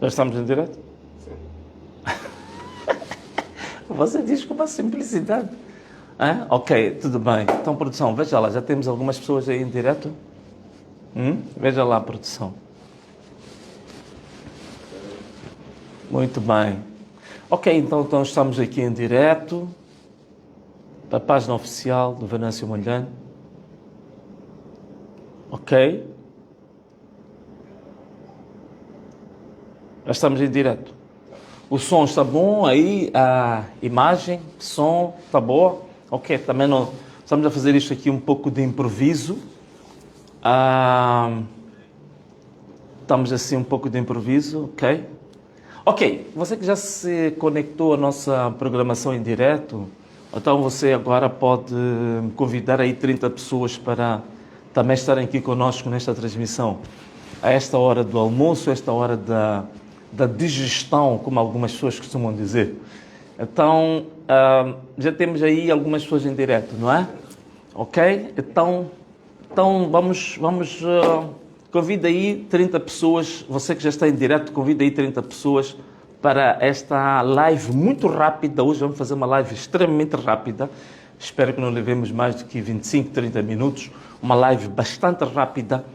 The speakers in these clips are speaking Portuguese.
Já estamos em direto? Você diz com uma simplicidade. Ok, tudo bem. Então, produção, veja lá, já temos algumas pessoas aí em direto? Veja lá, produção. Muito bem. Ok, então estamos aqui em direto, da página oficial do Venâncio Mondlane. Ok. Já estamos em direto. O som está bom aí, a imagem, som, está boa? Ok, também não... Estamos a fazer isto aqui um pouco de improviso. Estamos assim um pouco de improviso, ok? Ok, você que já se conectou à nossa programação em direto, então você agora pode convidar aí 30 pessoas para também estarem aqui conosco nesta transmissão. A esta hora do almoço, a esta hora da digestão, como algumas pessoas costumam dizer. Então, já temos aí algumas pessoas em direto, não é? Ok? Então vamos convida aí 30 pessoas, você que já está em direto, convida aí 30 pessoas para esta live muito rápida. Hoje vamos fazer uma live extremamente rápida. Espero que não levemos mais do que 25, 30 minutos. Uma live bastante rápida.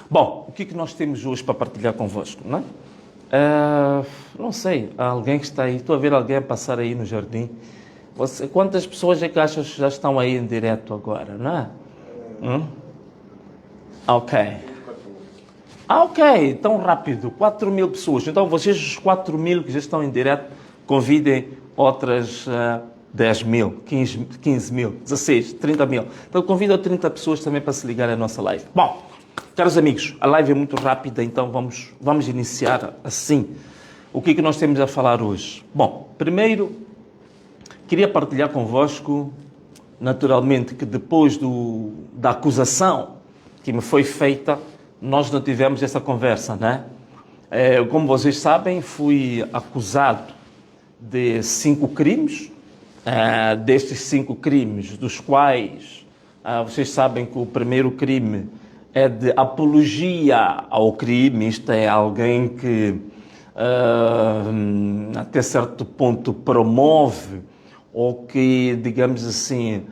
Bom, o que é que nós temos hoje para partilhar convosco, não é? Não sei, há alguém que está aí, estou a ver alguém a passar aí no jardim. Quantas pessoas é que achas que já estão aí em direto agora, não é? Ok. Ok, tão rápido, 4.000 pessoas. Então vocês, os 4.000 que já estão em direto, convidem outras 10.000, 15.000, 16, 30.000. Então convida 30 pessoas também para se ligar à nossa live. Bom, caros amigos, a live é muito rápida, então vamos iniciar assim. O que é que nós temos a falar hoje? Bom, primeiro, queria partilhar convosco, naturalmente, que depois da acusação que me foi feita, nós não tivemos essa conversa, né? Como vocês sabem, fui acusado de 5 crimes. Destes 5 crimes, dos quais vocês sabem que o primeiro crime é de apologia ao crime. Isto é alguém que até certo ponto promove ou que, digamos assim,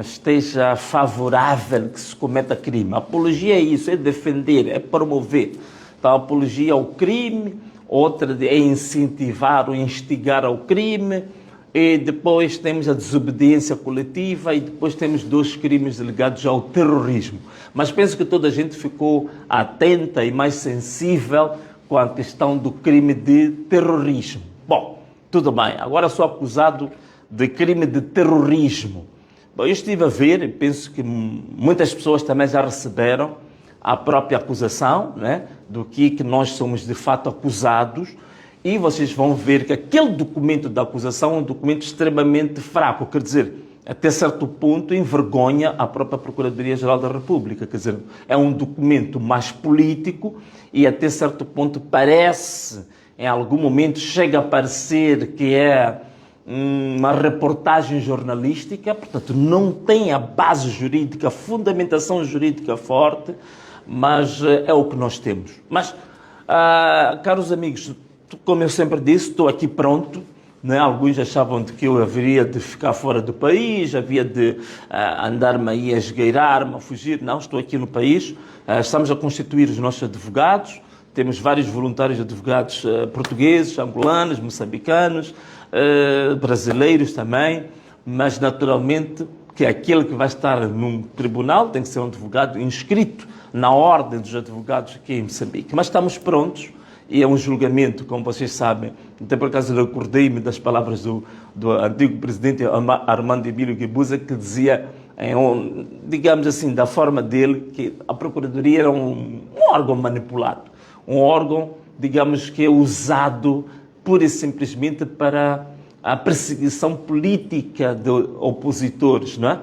esteja favorável que se cometa crime. Apologia é isso, é defender, é promover. Então, apologia ao crime, outra é incentivar ou instigar ao crime, e depois temos a desobediência coletiva, e depois temos 2 crimes ligados ao terrorismo. Mas penso que toda a gente ficou atenta e mais sensível com a questão do crime de terrorismo. Bom, tudo bem, agora sou acusado de crime de terrorismo. Bom, eu estive a ver, e penso que muitas pessoas também já receberam a própria acusação, né, do que nós somos de fato acusados, e vocês vão ver que aquele documento da acusação é um documento extremamente fraco, quer dizer, até certo ponto envergonha a própria Procuradoria-Geral da República, quer dizer, é um documento mais político e até certo ponto parece, em algum momento chega a parecer que é uma reportagem jornalística, portanto não tem a base jurídica, a fundamentação jurídica forte, mas é o que nós temos. Mas, caros amigos, como eu sempre disse, estou aqui pronto, né? Alguns achavam que eu haveria de ficar fora do país, havia de andar-me aí a esgueirar-me, a fugir. Não, estou aqui no país, estamos a constituir os nossos advogados, temos vários voluntários advogados portugueses, angolanos, moçambicanos, brasileiros também, mas naturalmente que aquele que vai estar num tribunal tem que ser um advogado inscrito na ordem dos advogados aqui em Moçambique. Mas estamos prontos e é um julgamento, como vocês sabem. Até por acaso recordei-me das palavras do antigo presidente Armando Emílio Guebuza, que dizia, digamos assim, da forma dele, que a Procuradoria era um órgão manipulado, um órgão, digamos, que é usado pura e simplesmente para a perseguição política de opositores, não é?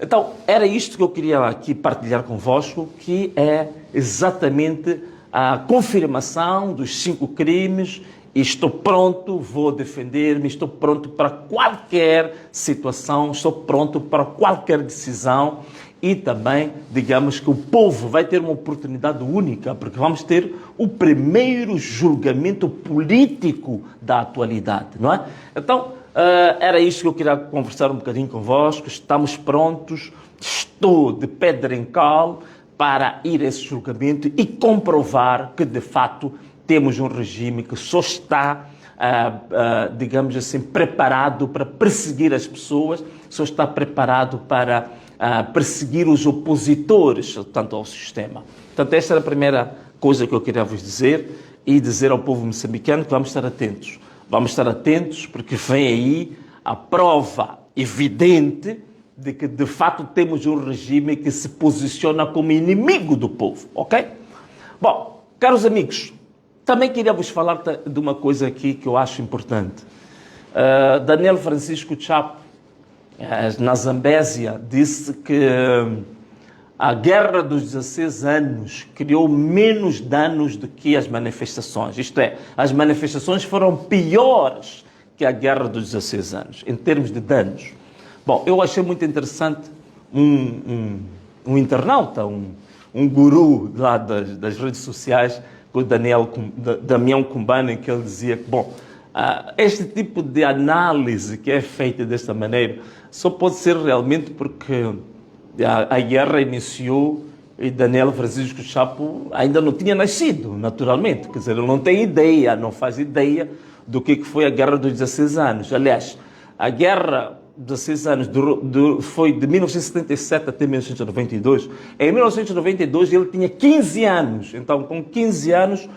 Então, era isto que eu queria aqui partilhar convosco, que é exatamente a confirmação dos 5 crimes. E estou pronto, vou defender-me, estou pronto para qualquer situação, estou pronto para qualquer decisão e também, digamos que o povo vai ter uma oportunidade única, porque vamos ter o primeiro julgamento político da atualidade, não é? Então, era isto que eu queria conversar um bocadinho convosco. Estamos prontos, estou de pedra em cal para ir a esse julgamento e comprovar que, de fato, temos um regime que só está, digamos assim, preparado para perseguir as pessoas, só está preparado para perseguir os opositores, tanto ao sistema. Portanto, esta era a primeira coisa que eu queria vos dizer e dizer ao povo moçambicano que vamos estar atentos. Vamos estar atentos porque vem aí a prova evidente de que, de fato, temos um regime que se posiciona como inimigo do povo, ok? Bom, caros amigos, também queria vos falar de uma coisa aqui que eu acho importante. Daniel Francisco Chapo, na Zambésia, disse que a Guerra dos 16 anos criou menos danos do que as manifestações. Isto é, as manifestações foram piores que a Guerra dos 16 anos, em termos de danos. Bom, eu achei muito interessante um internauta, um guru lá das redes sociais, o Damião Cumbana, em que ele dizia que, bom, este tipo de análise que é feita desta maneira só pode ser realmente porque a guerra iniciou e Daniel Francisco Chapo ainda não tinha nascido, naturalmente. Quer dizer, ele não tem ideia, não faz ideia do que foi a Guerra dos 16 anos. Aliás, a Guerra dos 16 anos foi de 1977 até 1992. Em 1992 ele tinha 15 anos. Então, com 15 anos,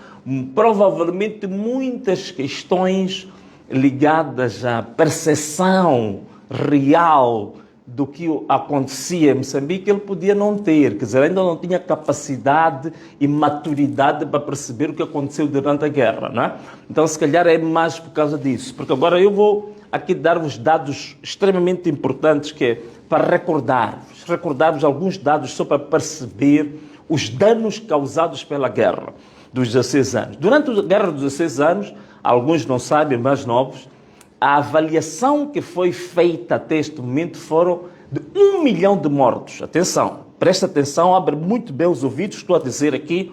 provavelmente muitas questões ligadas à percepção real do que acontecia em Moçambique, ele podia não ter, quer dizer, ainda não tinha capacidade e maturidade para perceber o que aconteceu durante a guerra, não é? Então, se calhar é mais por causa disso, porque agora eu vou aqui dar-vos dados extremamente importantes, que é para recordar-vos alguns dados só para perceber os danos causados pela guerra dos 16 anos. Durante a guerra dos 16 anos, alguns não sabem, mais novos, a avaliação que foi feita até este momento foram de 1 milhão de mortos. Atenção, presta atenção, abre muito bem os ouvidos, estou a dizer aqui,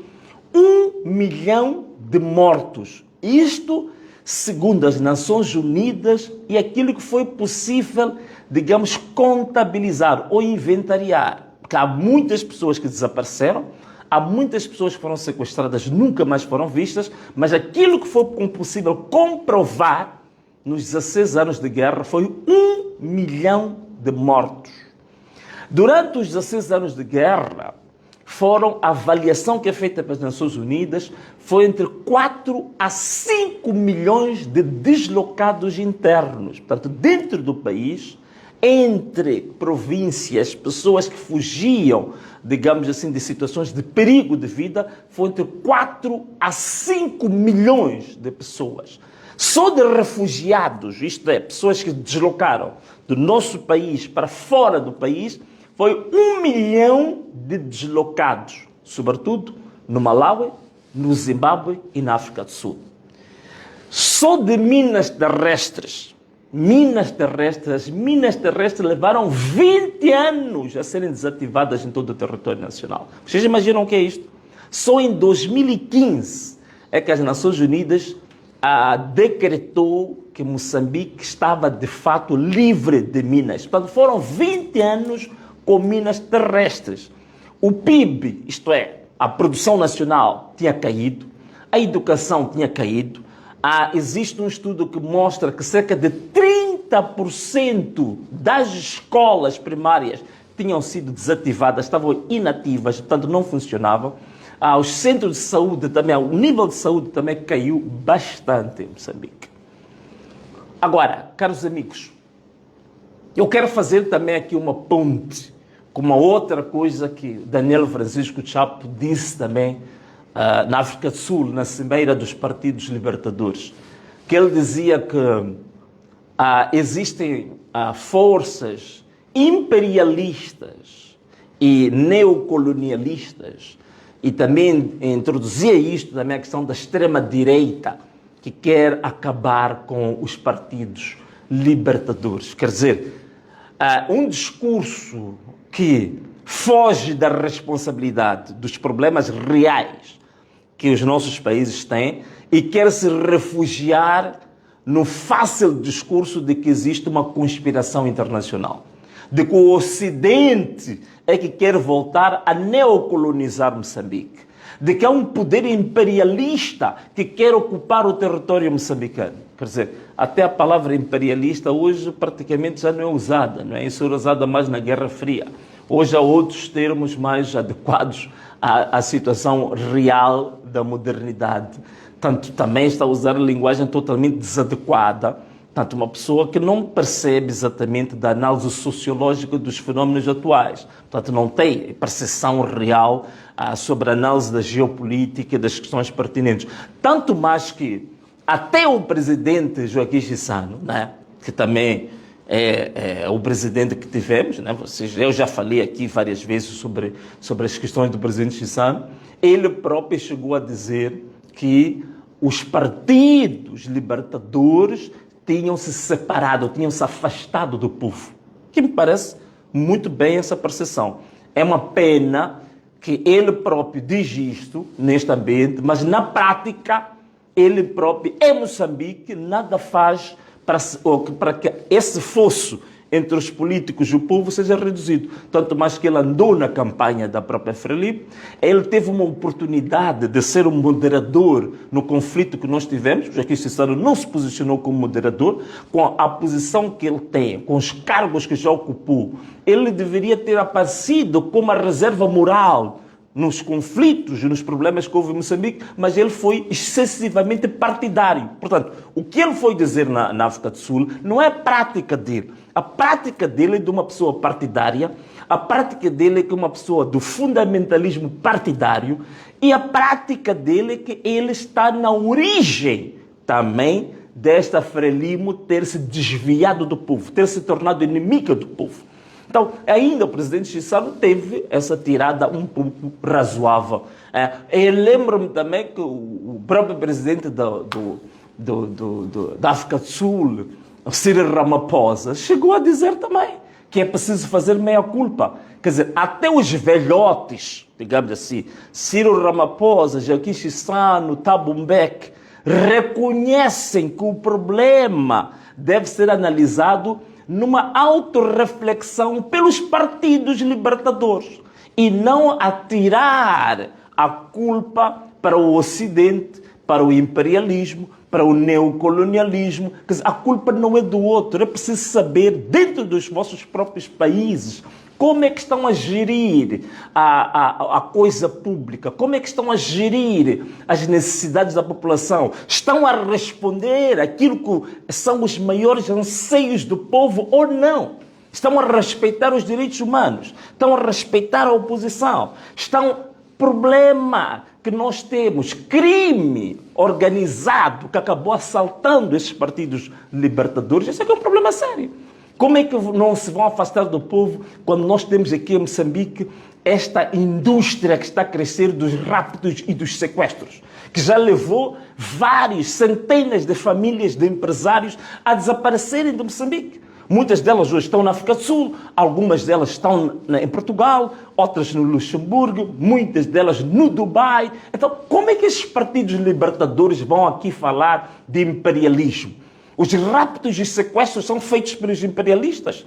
1 milhão de mortos. Isto, segundo as Nações Unidas, e aquilo que foi possível, digamos, contabilizar ou inventariar. Porque há muitas pessoas que desapareceram, há muitas pessoas que foram sequestradas, nunca mais foram vistas, mas aquilo que foi possível comprovar nos 16 anos de guerra foi 1 milhão de mortos. Durante os 16 anos de guerra, a avaliação que é feita pelas Nações Unidas foi entre 4 a 5 milhões de deslocados internos. Portanto, dentro do país, entre províncias, pessoas que fugiam, digamos assim, de situações de perigo de vida, foi entre 4 a 5 milhões de pessoas. Só de refugiados, isto é, pessoas que deslocaram do nosso país para fora do país, foi 1 milhão de deslocados, sobretudo no Malawi, no Zimbábue e na África do Sul. Só de minas terrestres levaram 20 anos a serem desativadas em todo o território nacional. Vocês imaginam o que é isto? Só em 2015 é que as Nações Unidas decretou que Moçambique estava de fato livre de minas. Portanto, foram 20 anos com minas terrestres. O PIB, isto é, a produção nacional, tinha caído, a educação tinha caído. Existe um estudo que mostra que cerca de 30% das escolas primárias tinham sido desativadas, estavam inativas, portanto não funcionavam. Os centros de saúde também, o nível de saúde também caiu bastante em Moçambique. Agora, caros amigos, eu quero fazer também aqui uma ponte com uma outra coisa que Daniel Francisco Chapo disse também na África do Sul, na cimeira dos partidos libertadores, que ele dizia que existem forças imperialistas e neocolonialistas, e também introduzia isto também a questão da extrema-direita, que quer acabar com os partidos libertadores. Quer dizer, um discurso que foge da responsabilidade dos problemas reais que os nossos países têm e quer se refugiar no fácil discurso de que existe uma conspiração internacional, de que o Ocidente é que quer voltar a neocolonizar Moçambique, de que há um poder imperialista que quer ocupar o território moçambicano. Quer dizer, até a palavra imperialista hoje praticamente já não é usada, não é? Isso era usada mais na Guerra Fria. Hoje há outros termos mais adequados à situação real da modernidade. Tanto também está a usar a linguagem totalmente desadequada. Tanto uma pessoa que não percebe exatamente da análise sociológica dos fenómenos atuais. Portanto, não tem percepção real sobre a análise da geopolítica e das questões pertinentes. Tanto mais que até o presidente Joaquim Chissano, né, que também é o presidente que tivemos, né, eu já falei aqui várias vezes sobre as questões do presidente Chissano, ele próprio chegou a dizer que os partidos libertadores tinham se separado, tinham se afastado do povo. Que me parece muito bem essa percepção. É uma pena que ele próprio diz isto neste ambiente, mas na prática ele próprio, em Moçambique, nada faz para que esse fosso entre os políticos e o povo seja reduzido. Tanto mais que ele andou na campanha da própria Frelimo, ele teve uma oportunidade de ser um moderador no conflito que nós tivemos. Joaquim Chissano não se posicionou como moderador, com a posição que ele tem, com os cargos que já ocupou. Ele deveria ter aparecido como a reserva moral nos conflitos e nos problemas que houve em Moçambique, mas ele foi excessivamente partidário. Portanto, o que ele foi dizer na África do Sul não é a prática dele. A prática dele é de uma pessoa partidária, a prática dele é que uma pessoa do fundamentalismo partidário, e a prática dele é que ele está na origem também desta Frelimo ter se desviado do povo, ter se tornado inimiga do povo. Então, ainda o presidente Chissano teve essa tirada um pouco razoável. Eu lembro-me também que o próprio presidente da África do Sul, Cyril Ramaphosa, chegou a dizer também que é preciso fazer meia-culpa. Quer dizer, até os velhotes, digamos assim, Cyril Ramaphosa, Joaquim Chissano, Thabo Mbeki, reconhecem que o problema deve ser analisado numa autorreflexão pelos partidos libertadores e não atirar a culpa para o Ocidente, para o imperialismo, para o neocolonialismo. Quer dizer, a culpa não é do outro, é preciso saber, dentro dos vossos próprios países, como é que estão a gerir a coisa pública? Como é que estão a gerir as necessidades da população? Estão a responder aquilo que são os maiores anseios do povo ou não? Estão a respeitar os direitos humanos? Estão a respeitar a oposição? Problema que nós temos, crime organizado que acabou assaltando esses partidos libertadores, isso é que é um problema sério. Como é que não se vão afastar do povo quando nós temos aqui em Moçambique esta indústria que está a crescer dos raptos e dos sequestros, que já levou centenas de famílias de empresários a desaparecerem de Moçambique? Muitas delas hoje estão na África do Sul, algumas delas estão em Portugal, outras no Luxemburgo, muitas delas no Dubai. Então, como é que esses partidos libertadores vão aqui falar de imperialismo? Os raptos e sequestros são feitos pelos imperialistas.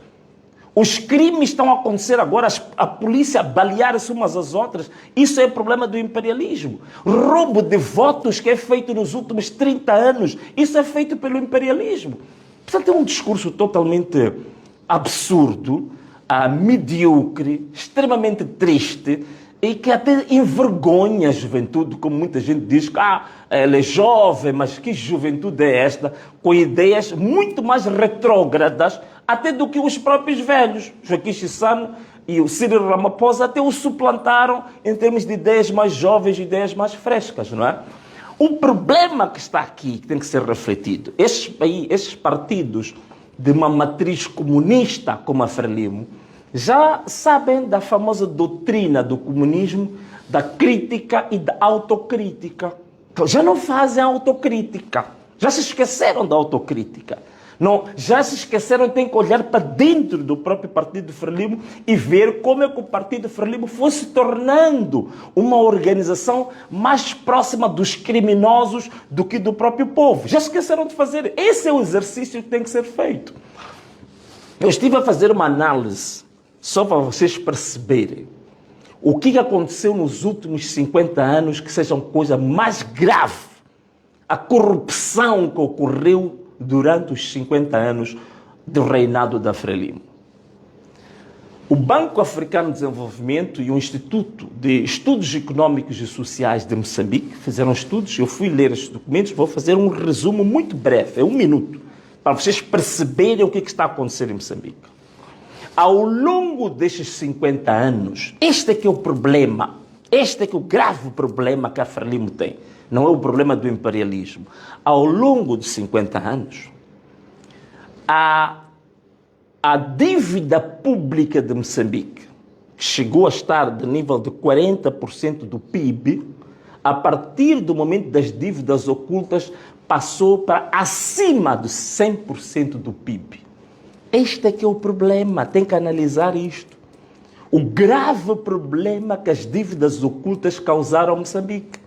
Os crimes estão a acontecer agora, a polícia balear-se umas às outras. Isso é problema do imperialismo. Roubo de votos que é feito nos últimos 30 anos, isso é feito pelo imperialismo. Portanto, é um discurso totalmente absurdo, medíocre, extremamente triste, e que até envergonha a juventude, como muita gente diz que ela é jovem, mas que juventude é esta, com ideias muito mais retrógradas até do que os próprios velhos. Joaquim Chissano e o Cyril Ramaphosa até o suplantaram em termos de ideias mais jovens, ideias mais frescas, não é? O problema que está aqui, que tem que ser refletido, esses partidos de uma matriz comunista como a Frelimo, já sabem da famosa doutrina do comunismo, da crítica e da autocrítica. Então, já não fazem autocrítica. Já se esqueceram da autocrítica. Não, já se esqueceram, tem que olhar para dentro do próprio Partido Frelimo e ver como é que o Partido Frelimo foi se tornando uma organização mais próxima dos criminosos do que do próprio povo. Já esqueceram de fazer. Esse é o exercício que tem que ser feito. Eu estive a fazer uma análise, só para vocês perceberem o que aconteceu nos últimos 50 anos que seja uma coisa mais grave. A corrupção que ocorreu durante os 50 anos do reinado da Frelimo. O Banco Africano de Desenvolvimento e o Instituto de Estudos Econômicos e Sociais de Moçambique fizeram estudos. Eu fui ler estes documentos, vou fazer um resumo muito breve, é 1 minuto, para vocês perceberem o que está a acontecer em Moçambique. Ao longo destes 50 anos, este é que é o problema, este é que é o grave problema que a Frelimo tem. Não é o problema do imperialismo. Ao longo de 50 anos, a dívida pública de Moçambique, que chegou a estar de nível de 40% do PIB, a partir do momento das dívidas ocultas, passou para acima de 100% do PIB. Este é que é o problema, tem que analisar isto. O grave problema que as dívidas ocultas causaram a Moçambique.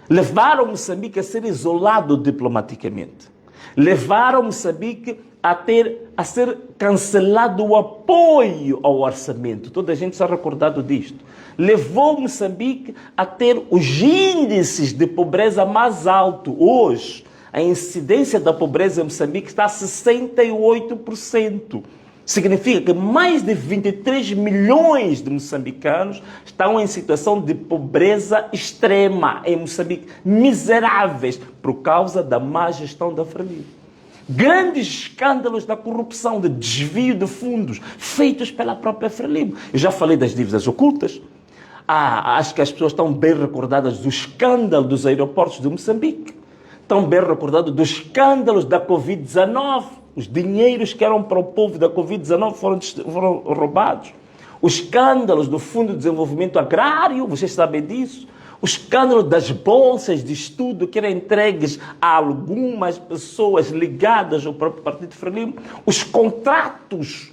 Levaram Moçambique a ser isolado diplomaticamente. Levaram Moçambique a ser cancelado o apoio ao orçamento. Toda a gente está recordado disto. Levou Moçambique a ter os índices de pobreza mais altos. Hoje, a incidência da pobreza em Moçambique está a 68%. Significa que mais de 23 milhões de moçambicanos estão em situação de pobreza extrema em Moçambique, miseráveis, por causa da má gestão da Frelimo. Grandes escândalos da corrupção, de desvio de fundos, feitos pela própria Frelimo. Eu já falei das dívidas ocultas. Acho que as pessoas estão bem recordadas do escândalo dos aeroportos de Moçambique. Estão bem recordados dos escândalos da Covid-19. Os dinheiros que eram para o povo da Covid-19 foram roubados. Os escândalos do Fundo de Desenvolvimento Agrário, vocês sabem disso. O escândalo das bolsas de estudo que eram entregues a algumas pessoas ligadas ao próprio Partido Frelimo. Os contratos,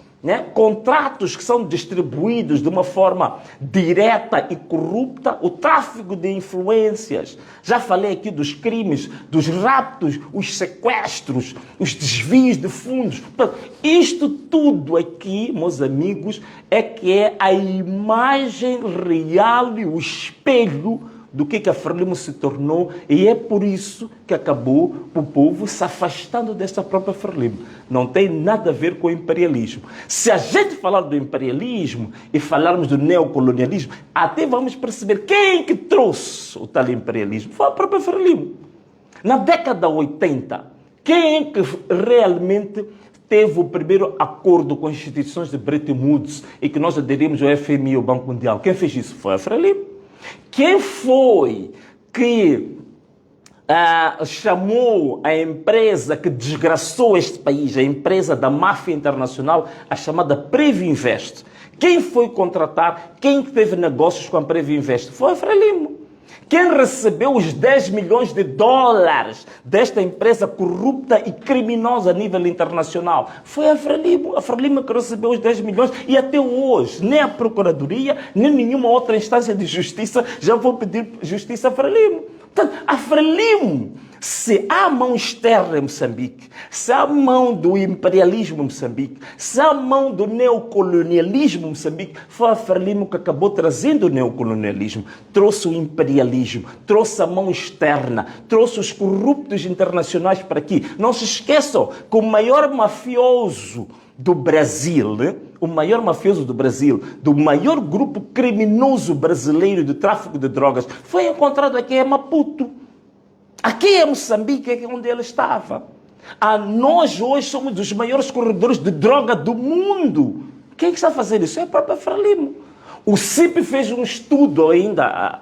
contratos que são distribuídos de uma forma direta e corrupta, o tráfico de influências. Já falei aqui dos crimes, dos raptos, os sequestros, os desvios de fundos. Portanto, isto tudo aqui, meus amigos, é que é a imagem real e o espelho do que a Frelimo se tornou, e é por isso que acabou o povo se afastando dessa própria Frelimo. Não tem nada a ver com o imperialismo. Se a gente falar do imperialismo e falarmos do neocolonialismo, até vamos perceber quem que trouxe o tal imperialismo. Foi a própria Frelimo. Na década de 80, quem que realmente teve o primeiro acordo com as instituições de Bretton Woods e que nós aderimos ao FMI e ao Banco Mundial? Quem fez isso? Foi a Frelimo. Quem foi que chamou a empresa que desgraçou este país, a empresa da máfia internacional, a chamada Previnvest? Quem foi contratar, quem teve negócios com a Previnvest? Foi a Frelimo. Quem recebeu os 10 milhões de dólares desta empresa corrupta e criminosa a nível internacional? Foi a Frelimo. A Frelimo que recebeu os 10 milhões e até hoje nem a Procuradoria, nem nenhuma outra instância de justiça já vão pedir justiça a Frelimo. Portanto, a Frelimo, se há mão externa em Moçambique, se há mão do imperialismo em Moçambique, se há mão do neocolonialismo em Moçambique, foi a Frelimo que acabou trazendo o neocolonialismo, trouxe o imperialismo, trouxe a mão externa, trouxe os corruptos internacionais para aqui. Não se esqueçam que o maior mafioso do Brasil, o maior mafioso do Brasil, do maior grupo criminoso brasileiro de tráfico de drogas, foi encontrado aqui em Maputo. Aqui em Moçambique é onde ele estava. Nós hoje somos dos maiores corredores de droga do mundo. Quem é que está a fazer isso? É a própria Frelimo. O CIP fez um estudo ainda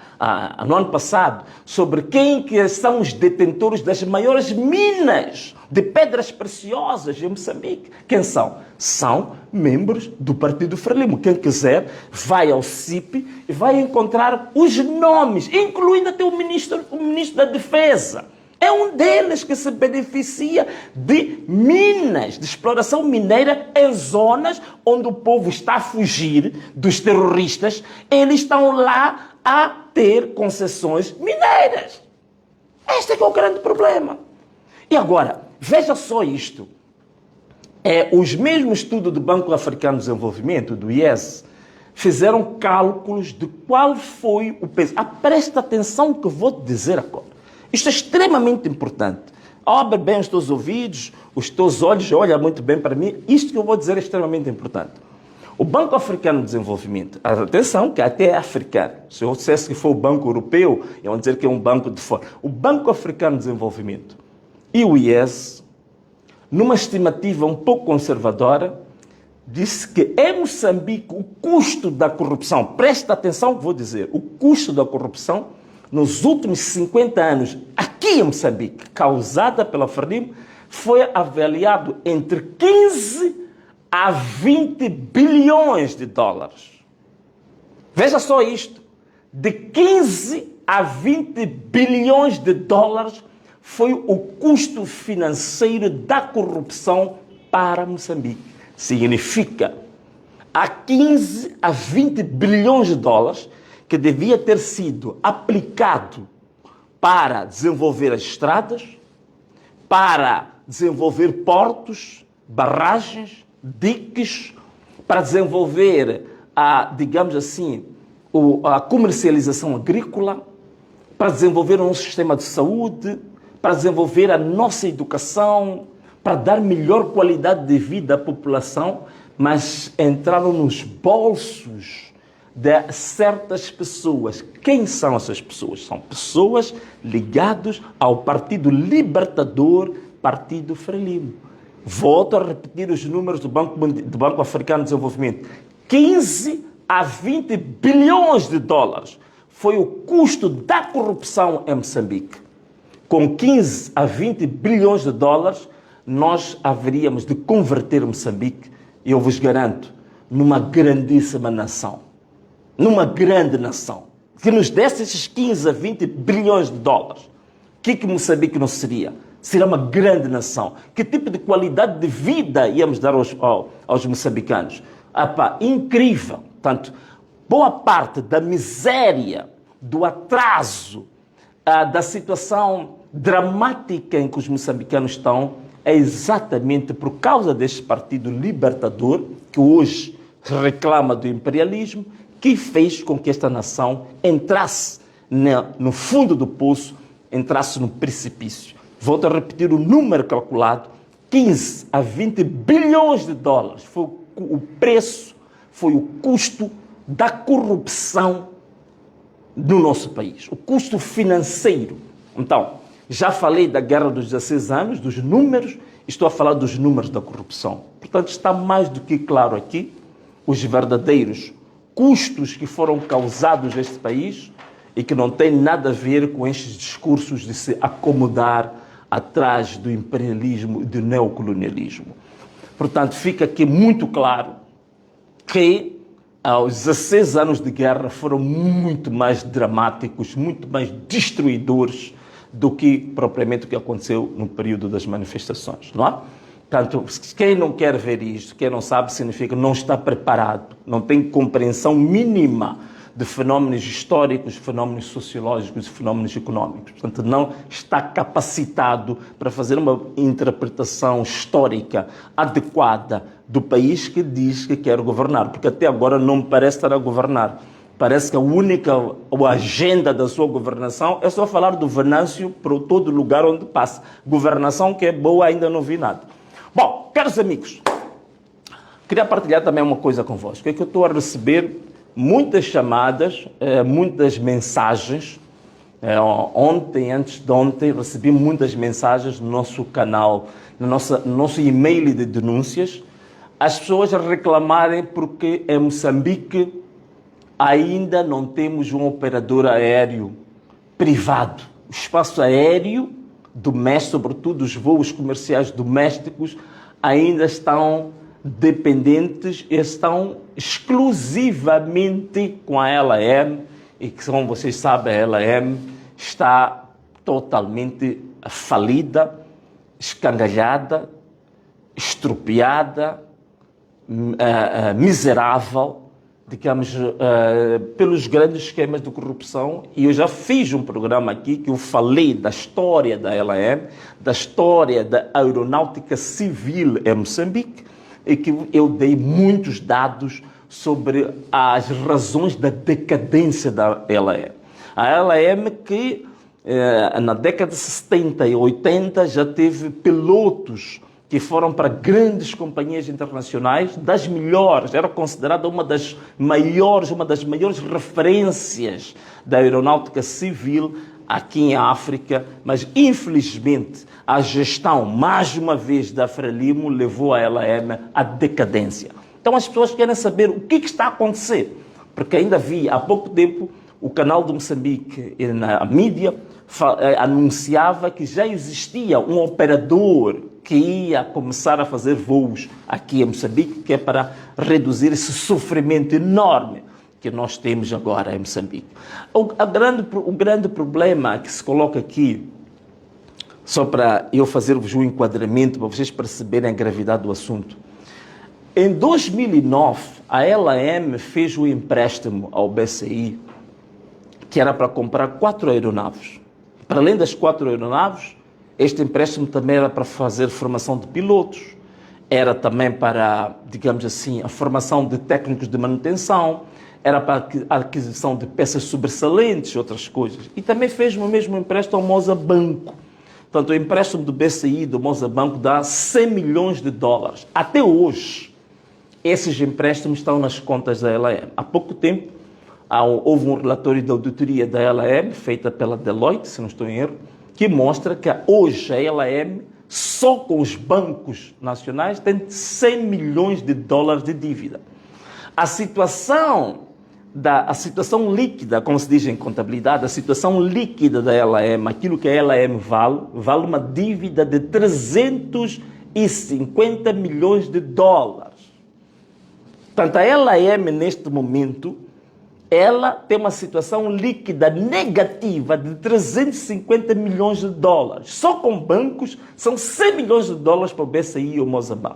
no ano passado sobre quem que são os detentores das maiores minas de pedras preciosas em Moçambique. Quem são? São membros do Partido Frelimo. Quem quiser vai ao CIP e vai encontrar os nomes, incluindo até o ministro da Defesa. É um deles que se beneficia de minas, de exploração mineira em zonas onde o povo está a fugir dos terroristas. Eles estão lá a ter concessões mineiras. Este é que é o grande problema. E agora, veja só isto. Os mesmos estudos do Banco Africano de Desenvolvimento, do IES, fizeram cálculos de qual foi o peso. Presta atenção no que eu vou te dizer agora. Isto é extremamente importante. Abre bem os teus ouvidos, os teus olhos, olha muito bem para mim. Isto que eu vou dizer é extremamente importante. O Banco Africano de Desenvolvimento, atenção que até é africano. Se eu dissesse que foi o Banco Europeu, iam dizer que é um banco de fora. O Banco Africano de Desenvolvimento e o IES, numa estimativa um pouco conservadora, disse que em Moçambique o custo da corrupção, presta atenção que vou dizer, o custo da corrupção nos últimos 50 anos, aqui em Moçambique, causada pela Frelimo, foi avaliado entre 15 a 20 bilhões de dólares. Veja só isto. De 15 a 20 bilhões de dólares foi o custo financeiro da corrupção para Moçambique. Significa, há 15 a 20 bilhões de dólares que devia ter sido aplicado para desenvolver as estradas, para desenvolver portos, barragens, diques, para desenvolver, digamos assim, a comercialização agrícola, para desenvolver um sistema de saúde, para desenvolver a nossa educação, para dar melhor qualidade de vida à população, mas entraram nos bolsos de certas pessoas. Quem são essas pessoas? São pessoas ligadas ao Partido Libertador, Partido Frelimo. Volto a repetir os números do Banco Africano de Desenvolvimento. 15 a 20 bilhões de dólares foi o custo da corrupção em Moçambique. Com 15 a 20 bilhões de dólares, nós haveríamos de converter Moçambique, e eu vos garanto, numa grandíssima nação. Numa grande nação, que nos desse esses 15 a 20 bilhões de dólares, o que Moçambique não seria? Seria uma grande nação. Que tipo de qualidade de vida íamos dar aos moçambicanos? Incrível. Portanto, boa parte da miséria, do atraso, da situação dramática em que os moçambicanos estão, é exatamente por causa deste Partido Libertador, que hoje reclama do imperialismo, que fez com que esta nação entrasse no fundo do poço, entrasse no precipício. Volto a repetir o número calculado, 15 a 20 bilhões de dólares foi o preço, foi o custo da corrupção no nosso país, o custo financeiro. Então, já falei da Guerra dos 16 anos, dos números, estou a falar dos números da corrupção. Portanto, está mais do que claro aqui os verdadeiros custos que foram causados neste país e que não têm nada a ver com estes discursos de se acomodar atrás do imperialismo e do neocolonialismo. Portanto, fica aqui muito claro que os 16 anos de guerra foram muito mais dramáticos, muito mais destruidores do que propriamente o que aconteceu no período das manifestações, não é? Portanto, quem não quer ver isto, quem não sabe, significa que não está preparado, não tem compreensão mínima de fenómenos históricos, fenómenos sociológicos e fenómenos económicos. Portanto, não está capacitado para fazer uma interpretação histórica adequada do país que diz que quer governar, porque até agora não parece estar a governar. Parece que a única agenda da sua governação é só falar do Venâncio para todo lugar onde passa. Governação que é boa, ainda não vi nada. Bom, caros amigos, queria partilhar também uma coisa convosco. É que eu estou a receber muitas chamadas, muitas mensagens. Ontem, antes de ontem, recebi muitas mensagens no nosso canal, no nosso e-mail de denúncias. As pessoas reclamarem porque em Moçambique ainda não temos um operador aéreo privado. O espaço aéreo doméstico, sobretudo os voos comerciais domésticos, ainda estão dependentes, estão exclusivamente com a LAM, e que, como vocês sabem, a LAM está totalmente falida, escangalhada, estropiada, miserável, digamos, pelos grandes esquemas de corrupção. E eu já fiz um programa aqui que eu falei da história da LAM, da história da aeronáutica civil em Moçambique, e que eu dei muitos dados sobre as razões da decadência da LAM. A LAM que na década de 70 e 80 já teve pilotos que foram para grandes companhias internacionais, das melhores, era considerada uma das maiores referências da aeronáutica civil aqui em África, mas infelizmente a gestão, mais uma vez, da Frelimo levou a LAM à decadência. Então as pessoas querem saber o que está a acontecer, porque ainda vi há pouco tempo o canal de Moçambique na mídia anunciava que já existia um operador que ia começar a fazer voos aqui em Moçambique, que é para reduzir esse sofrimento enorme que nós temos agora em Moçambique. O grande problema que se coloca aqui, só para eu fazer-vos um enquadramento, para vocês perceberem a gravidade do assunto. Em 2009, a LAM fez um empréstimo ao BCI, que era para comprar 4 aeronaves. Para além das 4 aeronaves, este empréstimo também era para fazer formação de pilotos, era também para, digamos assim, a formação de técnicos de manutenção, era para a aquisição de peças sobressalentes, outras coisas. E também fez o mesmo empréstimo ao Moçambique. Portanto, o empréstimo do BCI do Moçambique dá 100 milhões de dólares. Até hoje, esses empréstimos estão nas contas da LAM. Há pouco tempo, houve um relatório de auditoria da LAM, feita pela Deloitte, se não estou em erro, que mostra que hoje a LAM, só com os bancos nacionais, tem 100 milhões de dólares de dívida. A situação líquida, como se diz em contabilidade, a situação líquida da LAM, aquilo que a LAM vale uma dívida de 350 milhões de dólares. Portanto, a LAM, neste momento, ela tem uma situação líquida negativa de 350 milhões de dólares. Só com bancos, são 100 milhões de dólares para o BCI e o Moçambique.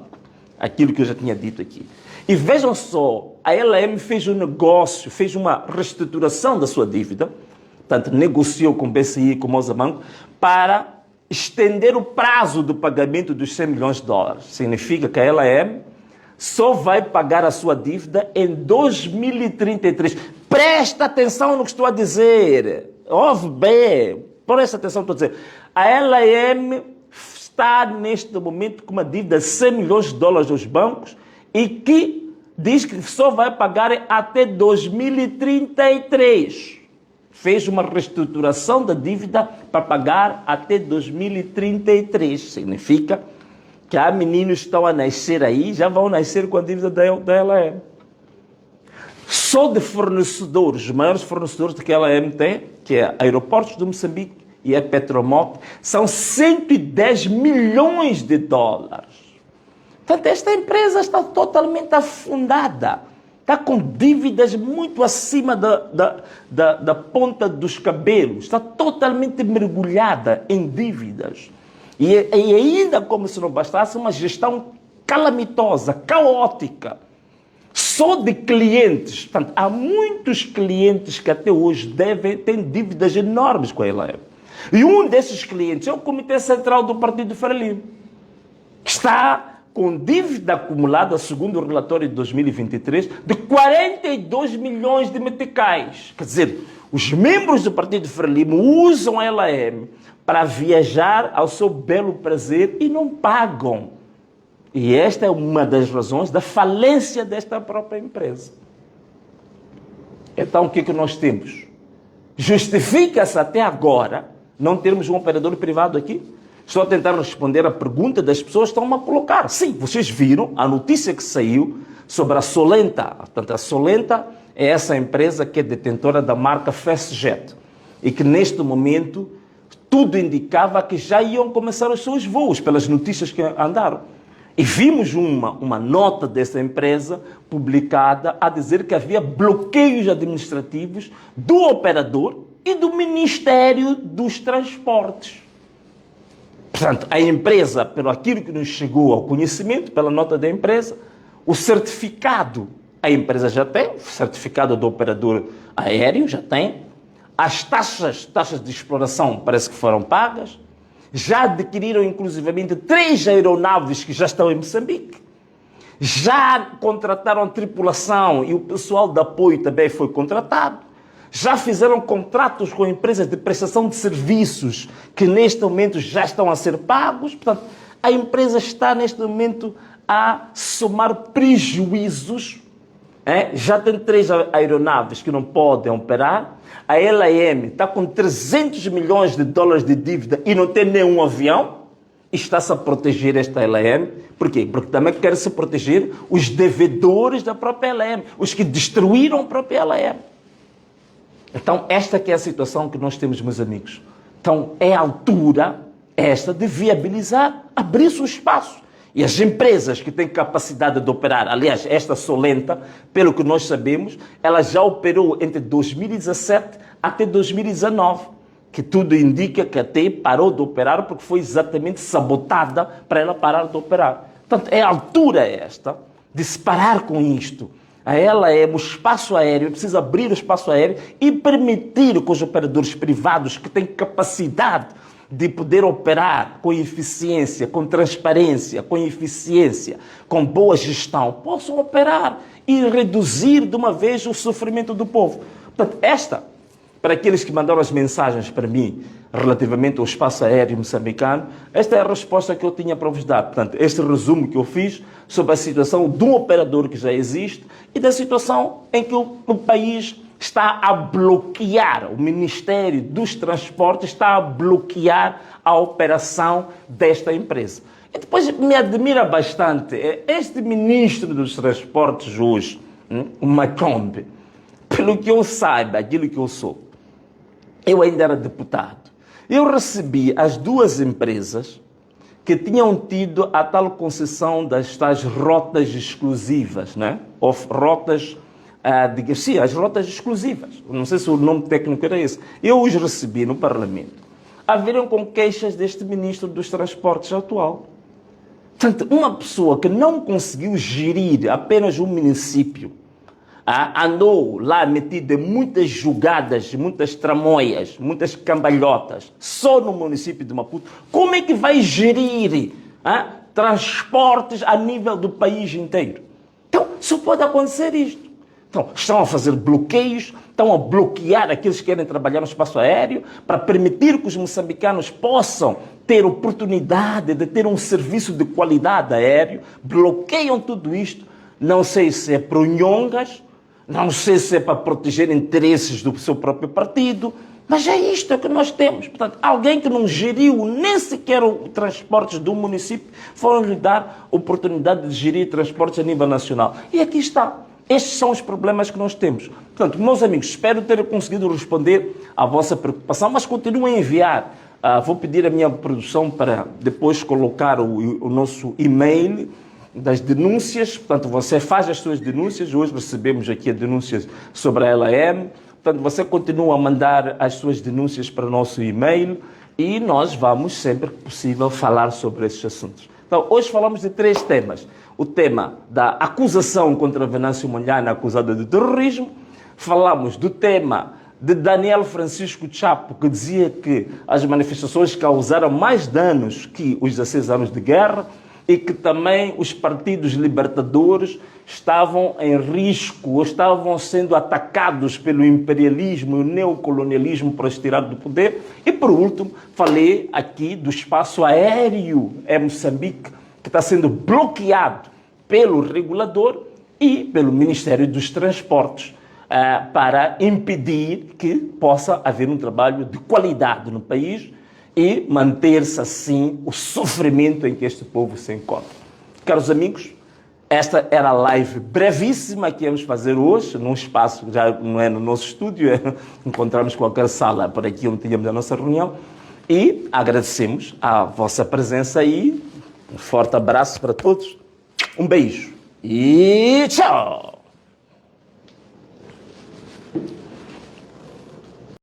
Aquilo que eu já tinha dito aqui. E vejam só, a LAM fez um negócio, fez uma reestruturação da sua dívida, portanto, negociou com o BCI e com o Moçambique para estender o prazo do pagamento dos 100 milhões de dólares. Significa que a LAM só vai pagar a sua dívida em 2033. Presta atenção no que estou a dizer. Ouve bem. Presta atenção no que estou a dizer. A LAM está neste momento com uma dívida de 100 milhões de dólares aos bancos e que diz que só vai pagar até 2033. Fez uma reestruturação da dívida para pagar até 2033. Significa que há meninos que estão a nascer aí, já vão nascer com a dívida da LAM. Só de fornecedores, os maiores fornecedores que a LAM tem, que é Aeroportos de Moçambique e a Petromoc, são 110 milhões de dólares. Portanto, esta empresa está totalmente afundada. Está com dívidas muito acima da ponta dos cabelos. Está totalmente mergulhada em dívidas. E ainda como se não bastasse, uma gestão calamitosa, caótica, só de clientes. Portanto, há muitos clientes que até hoje têm dívidas enormes com a LAM. E um desses clientes é o Comitê Central do Partido Frelimo, que está com dívida acumulada, segundo o relatório de 2023, de 42 milhões de meticais. Quer dizer, os membros do Partido Frelimo usam a LAM para viajar ao seu belo prazer e não pagam. E esta é uma das razões da falência desta própria empresa. Então, o que é que nós temos? Justifica-se até agora não termos um operador privado aqui? Estou a tentar responder a pergunta das pessoas que estão a colocar. Sim, vocês viram a notícia que saiu sobre a Solenta. Portanto, a Solenta é essa empresa que é detentora da marca Fastjet e que neste momento tudo indicava que já iam começar os seus voos, pelas notícias que andaram. E vimos uma nota dessa empresa publicada a dizer que havia bloqueios administrativos do operador e do Ministério dos Transportes. Portanto, a empresa, pelo aquilo que nos chegou ao conhecimento, pela nota da empresa, o certificado a empresa já tem, o certificado do operador aéreo já tem, as taxas de exploração parece que foram pagas, já adquiriram inclusivamente 3 aeronaves que já estão em Moçambique, já contrataram tripulação e o pessoal de apoio também foi contratado, já fizeram contratos com empresas de prestação de serviços que neste momento já estão a ser pagos. Portanto, a empresa está neste momento a somar prejuízos. Já tem 3 aeronaves que não podem operar. A LAM está com 300 milhões de dólares de dívida e não tem nenhum avião. E está-se a proteger esta LAM. Por quê? Porque também quer se proteger os devedores da própria LAM, os que destruíram a própria LAM. Então, esta que é a situação que nós temos, meus amigos. Então, é a altura esta de viabilizar, abrir-se o espaço. E as empresas que têm capacidade de operar, aliás, esta Solenta, pelo que nós sabemos, ela já operou entre 2017 até 2019, que tudo indica que até parou de operar porque foi exatamente sabotada para ela parar de operar. Portanto, é a altura esta de se parar com isto. Ela é o espaço aéreo, precisa abrir o espaço aéreo e permitir que os operadores privados que têm capacidade de poder operar com eficiência, com transparência, com eficiência, com boa gestão, possam operar e reduzir de uma vez o sofrimento do povo. Portanto, para aqueles que mandaram as mensagens para mim relativamente ao espaço aéreo moçambicano, esta é a resposta que eu tinha para vos dar. Portanto, este resumo que eu fiz sobre a situação de um operador que já existe e da situação em que o país está a bloquear, o Ministério dos Transportes está a bloquear a operação desta empresa. E depois me admira bastante este Ministro dos Transportes hoje, o Machombe, pelo que eu saiba, aquilo que eu sou, eu ainda era deputado. Eu recebi as 2 empresas que tinham tido a tal concessão das tais rotas exclusivas, né? Ou rotas, sim, as rotas exclusivas. Não sei se o nome técnico era esse. Eu os recebi no Parlamento. Haveram com queixas deste Ministro dos Transportes atual. Portanto, uma pessoa que não conseguiu gerir apenas um município, andou lá metido em muitas jogadas, muitas tramóias, muitas cambalhotas, só no município de Maputo. Como é que vai gerir transportes a nível do país inteiro? Então, só pode acontecer isto. Então, estão a fazer bloqueios, estão a bloquear aqueles que querem trabalhar no espaço aéreo para permitir que os moçambicanos possam ter oportunidade de ter um serviço de qualidade aéreo. Bloqueiam tudo isto. Não sei se é por nhongas, não sei se é para proteger interesses do seu próprio partido, mas é isto que nós temos. Portanto, alguém que não geriu nem sequer os transportes do município, foram-lhe dar oportunidade de gerir transportes a nível nacional. E aqui está. Estes são os problemas que nós temos. Portanto, meus amigos, espero ter conseguido responder à vossa preocupação, mas continuem a enviar. Vou pedir à minha produção para depois colocar o nosso e-mail das denúncias. Portanto, você faz as suas denúncias. Hoje recebemos aqui as denúncias sobre a LAM. Portanto, você continua a mandar as suas denúncias para o nosso e-mail e nós vamos, sempre que possível, falar sobre esses assuntos. Então, hoje falamos de 3 temas. O tema da acusação contra Venâncio Mondlane, acusada de terrorismo. Falamos do tema de Daniel Francisco Chapo, que dizia que as manifestações causaram mais danos que os 16 anos de guerra e que também os partidos libertadores estavam em risco ou estavam sendo atacados pelo imperialismo e o neocolonialismo para se tirar do poder. E, por último, falei aqui do espaço aéreo em Moçambique, que está sendo bloqueado pelo regulador e pelo Ministério dos Transportes para impedir que possa haver um trabalho de qualidade no país e manter-se assim o sofrimento em que este povo se encontra. Caros amigos, esta era a live brevíssima que íamos fazer hoje, num espaço, já não é no nosso estúdio, encontramos qualquer sala por aqui onde tínhamos a nossa reunião, e agradecemos a vossa presença aí. Um forte abraço para todos, um beijo e tchau!